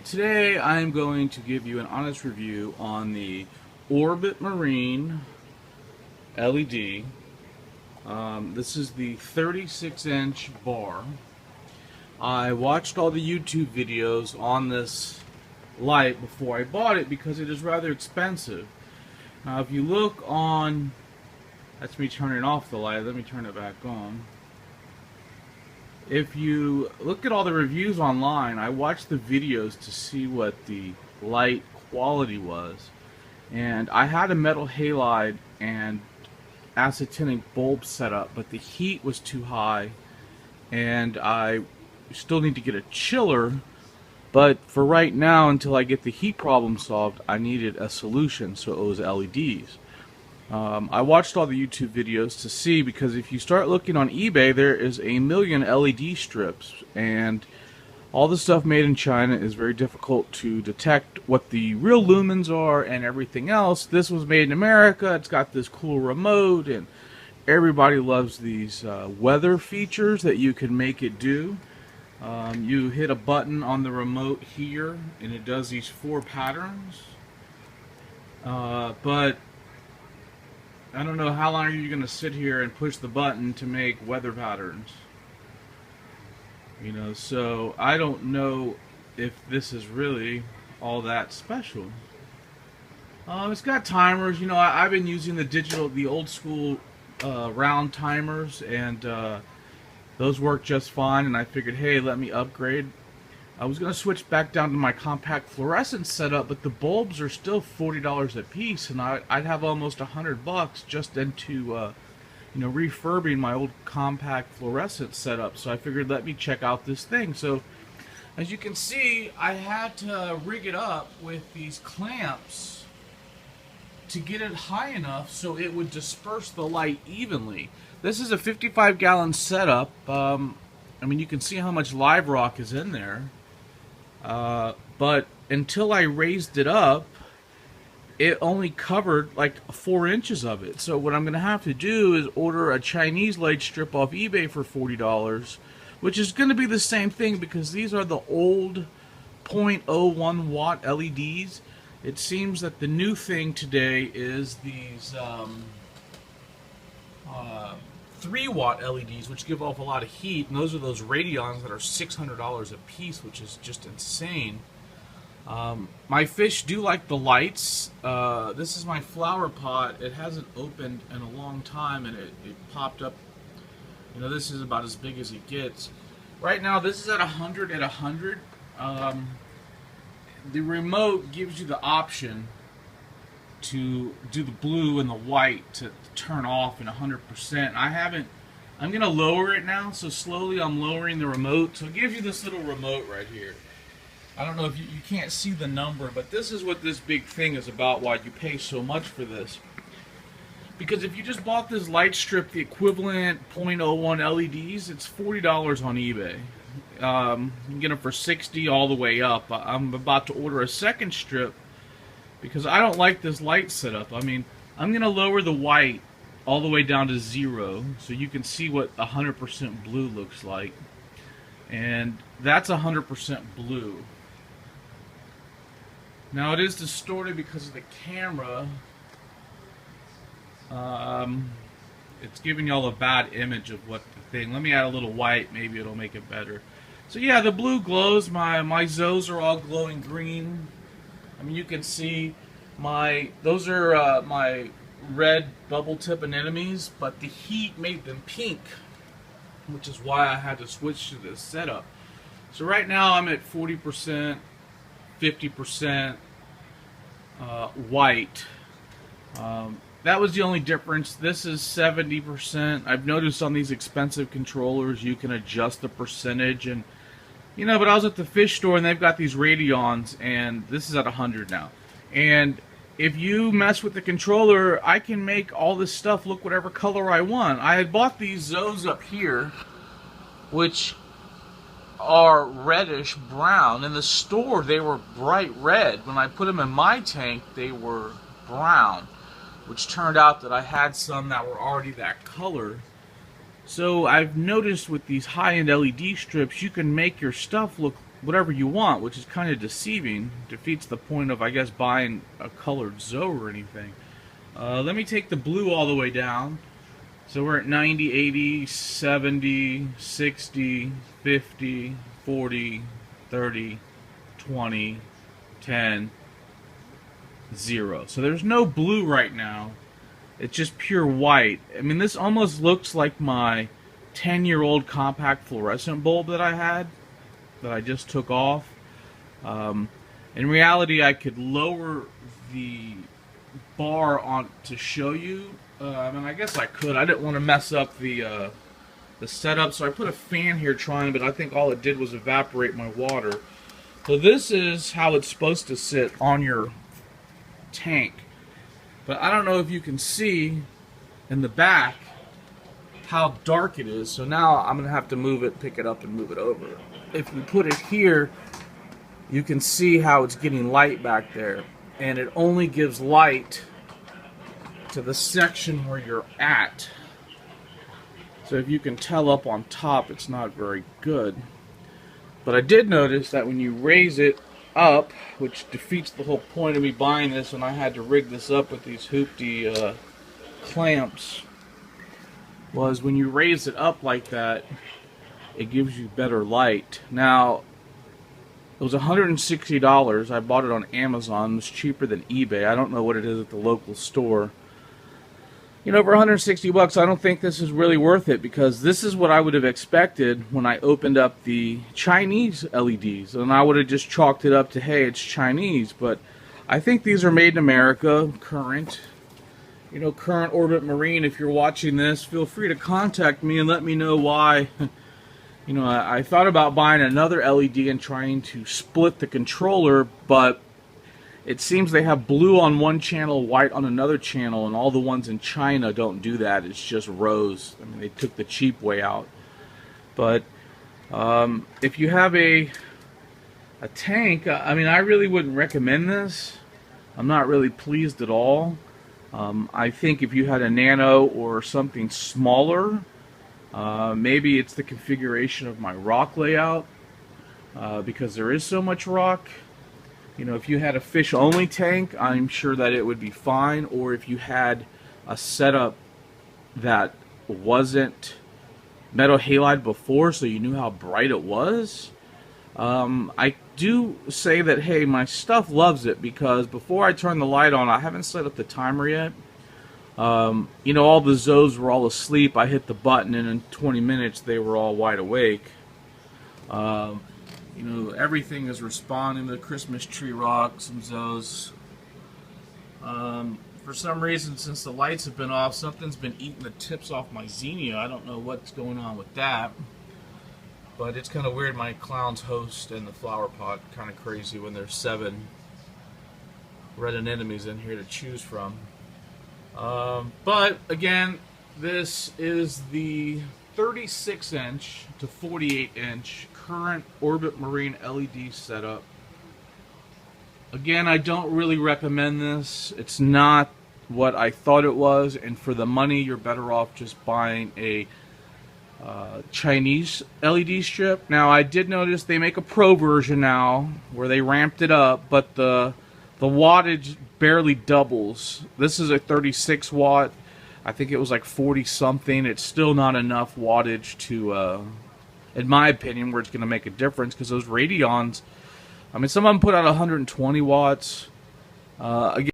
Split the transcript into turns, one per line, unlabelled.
Today I'm going to give you an honest review on the Orbit Marine LED. This is the 36-inch bar. I watched all the YouTube videos on this light before I bought it because it is rather expensive. Now if you look on, that's me turning off the light, let me turn it back on. If you look at all the reviews online, I watched the videos to see what the light quality was, and I had a metal halide and actinic bulb set up, but the heat was too high, and I still need to get a chiller, but for right now, until I get the heat problem solved, I needed a solution, so it was LEDs. I watched all the YouTube videos to see, because if you start looking on eBay, there is a million LED strips, and all the stuff made in China is very difficult to detect what the real lumens are and everything else. This was made in America, it's got this cool remote, and everybody loves these weather features that you can make it do. You hit a button on the remote here, and it does these 4 patterns, but I don't know how long are you going to sit here and push the button to make weather patterns. You know, so I don't know if this is really all that special. It's got timers. You know, I've been using the old school round timers, and those work just fine, and I figured, hey, let me upgrade. I was going to switch back down to my compact fluorescence setup, but the bulbs are still $40 a piece, and I'd have almost $100 just into, you know, refurbing my old compact fluorescence setup. So I figured, let me check out this thing. So as you can see, I had to rig it up with these clamps to get it high enough so it would disperse the light evenly. This is a 55-gallon setup. I mean, you can see how much live rock is in there. But until I raised it up, it only covered like 4 inches of it. So what I'm going to have to do is order a Chinese light strip off eBay for $40, which is going to be the same thing because these are the old 0.01 watt LEDs. It seems that the new thing today is these 3 watt LEDs, which give off a lot of heat, and those are those Radions that are $600 a piece, which is just insane. My fish do like the lights. This is my flower pot. It hasn't opened in a long time, and it popped up. You know, this is about as big as it gets. Right now, this is at 100 at 100. The remote gives you the option to do the blue and the white to turn off in 100%. I'm going to lower it now, so slowly I'm lowering the remote. So it gives you this little remote right here. I don't know if you can't see the number, but this is what this big thing is about, why you pay so much for this. Because if you just bought this light strip, the equivalent 0.01 LEDs, it's $40 on eBay. You can get them for $60 all the way up. I'm about to order a second strip because I don't like this light setup. I mean, I'm going to lower the white all the way down to 0 so you can see what 100% blue looks like. And that's 100% blue. Now it is distorted because of the camera. It's giving y'all a bad image of what the thing. Let me add a little white, maybe it'll make it better. So yeah, the blue glows. My Zoes are all glowing green. I mean, you can see those are my red bubble tip anemones, but the heat made them pink, which is why I had to switch to this setup. So right now I'm at 40%, 50% white. That was the only difference. This is 70%. I've noticed on these expensive controllers you can adjust the percentage, and you know, but I was at the fish store and they've got these Radions, and this is at 100 now. And if you mess with the controller, I can make all this stuff look whatever color I want. I had bought these Zoes up here, which are reddish brown. In the store, they were bright red. When I put them in my tank, they were brown, which turned out that I had some that were already that color. So I've noticed with these high-end LED strips, you can make your stuff look whatever you want, which is kind of deceiving. Defeats the point of, I guess, buying a colored Zoe or anything. Let me take the blue all the way down. So we're at 90, 80, 70, 60, 50, 40, 30, 20, 10, 0. So there's no blue right now. It's just pure white. I mean, this almost looks like my 10-year-old compact fluorescent bulb that I had, that I just took off. In reality, I could lower the bar on to show you. I mean, I guess I could. I didn't want to mess up the setup, so I put a fan here trying, but I think all it did was evaporate my water. So this is how it's supposed to sit on your tank. But I don't know if you can see in the back how dark it is. So now I'm going to have to move it, pick it up, and move it over. If we put it here, you can see how it's getting light back there. And it only gives light to the section where you're at. So if you can tell up on top, it's not very good. But I did notice that when you raise it up, which defeats the whole point of me buying this, and I had to rig this up with these hoopty clamps, was when you raise it up like that, it gives you better light. Now, it was $160. I bought it on Amazon. It was cheaper than eBay. I don't know what it is at the local store. You know, for 160 bucks, I don't think this is really worth it, because this is what I would have expected when I opened up the Chinese LEDs, and I would have just chalked it up to, hey, it's Chinese. But I think these are made in America, current. You know, Current Orbit Marine, if you're watching this, feel free to contact me and let me know why. You know, I thought about buying another LED and trying to split the controller, but it seems they have blue on one channel, white on another channel, and all the ones in China don't do that. It's just rose. I mean, they took the cheap way out. But if you have a tank, I mean, I really wouldn't recommend this. I'm not really pleased at all. I think if you had a Nano or something smaller, maybe it's the configuration of my rock layout, because there is so much rock. You know, if you had a fish-only tank, I'm sure that it would be fine. Or if you had a setup that wasn't metal halide before, so you knew how bright it was. I do say that, hey, my stuff loves it, because before I turn the light on, I haven't set up the timer yet. You know, all the Zoes were all asleep. I hit the button, and in 20 minutes they were all wide awake. You know, everything is responding to the Christmas tree rock, some Zoes. For some reason, since the lights have been off, something's been eating the tips off my Xenia. I don't know what's going on with that. But it's kind of weird, my clown's host and the flower pot, kind of crazy when there's 7 red anemones in here to choose from. But again, this is the 36-inch to 48-inch Current Orbit Marine LED setup. Again, I don't really recommend this. It's not what I thought it was, and for the money, you're better off just buying a Chinese LED strip. Now, I did notice they make a Pro version now where they ramped it up, but the wattage barely doubles. This is a 36 watt. I think it was like 40 something. It's still not enough wattage to, in my opinion, where it's going to make a difference, because those Radeons, I mean, some of them put out 120 watts. Again,